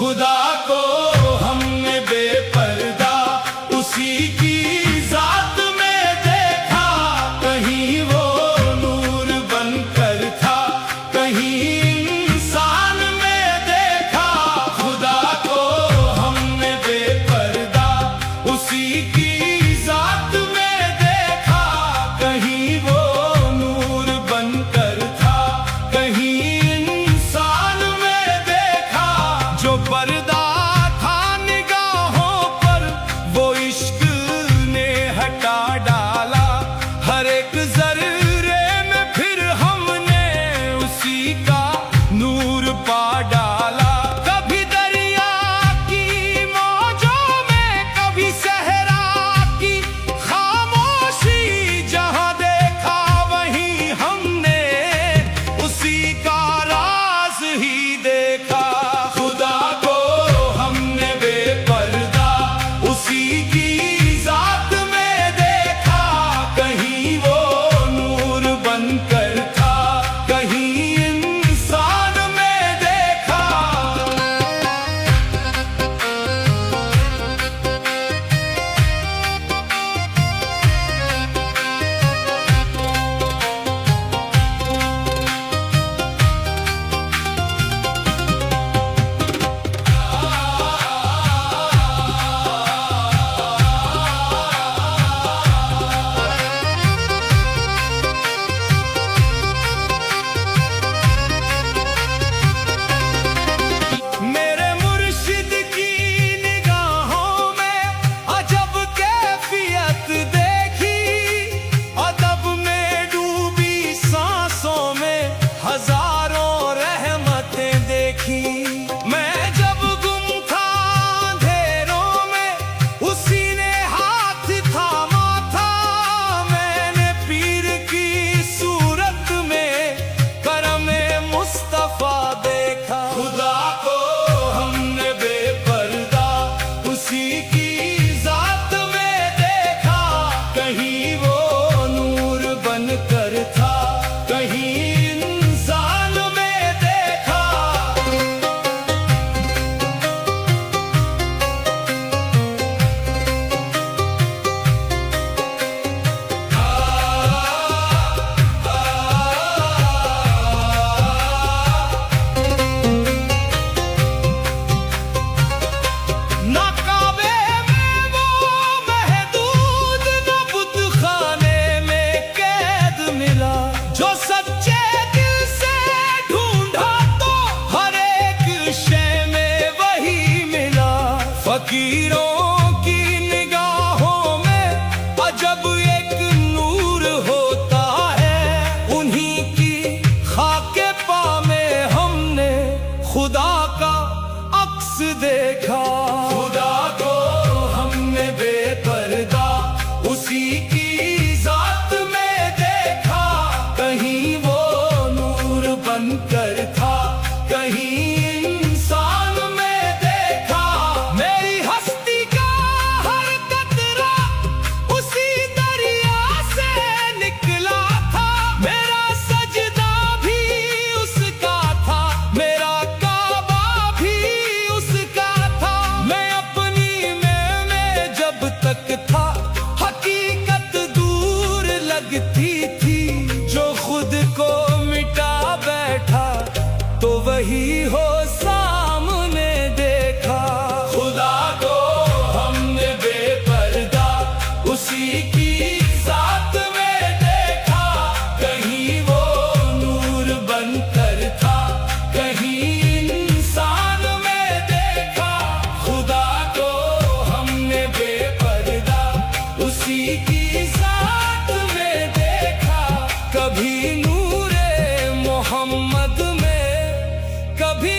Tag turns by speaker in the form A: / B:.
A: खुदा को हमने बेपर्दा उसी की जात में देखा। कहीं वो नूर बनकर था, कहीं इंसान में देखा। खुदा को हमने बेपर्दा उसी की जात में देखा। कहीं वो नूर बनकर था, कहीं इंसान में देखा। जो पर्दा था निगाहों पर वो इश्क ने हटा डाला। हर एक जर्रे में फिर हमने उसी का नूर पा डाला। कभी दरिया की मौजों में, कभी सहरा की खामोशी, जहां देखा वहीं हमने उसी का राज ही देखा। खुदा को हमने बेपर्दा उसी की जात में देखा। कहीं वो नूर बनकर था, कहीं इंसान में देखा। मेरे मुर्शिद की निगाहों में अजब कैफियत देखी। अदब में डूबी सांसों में हजारों रहमतें देखी। मैं जब गुम था अंधेरों में उसी ने हाथ थामा था। मैंने पीर की सूरत में करम मुस्तफा देखा। खुदा को हमने बेपर्दा उसी की जात में देखा। कहीं वो नूर बनकर था, कहीं इंसान में देखा। ना काबे में वो महदूद, ना बुतखाने में कैद मिला। जो सच्चे दिल से ढूंढा तो हर एक शय में वही मिला। फकीरों की निगाहों में अजब एक नूर होता है। उन्हीं की खाके पा में हमने खुदा का अक्स देखा। खुदा को हमने बेपर्दा उसी की जात में देखा। कहीं वो नूर बनकर था, कहीं इंसान में देखा। मेरी हस्ती का हर कतरा उसी दरिया से निकला था। मेरा सजदा भी उसका था, मेरा काबा भी उसका था। मैं अपनी में जब तक था हकीकत दूर लगती थी। जो खुद को मिटा बैठा तो वही हो सामने देखा। खुदा को हमने बेपर्दा उसी की जात में देखा। कहीं वो नूर बनकर था, कहीं इंसान में देखा। खुदा को हमने बेपर्दा उसी की जात में देखा। कभी नूरे मोहम्मद में, कभी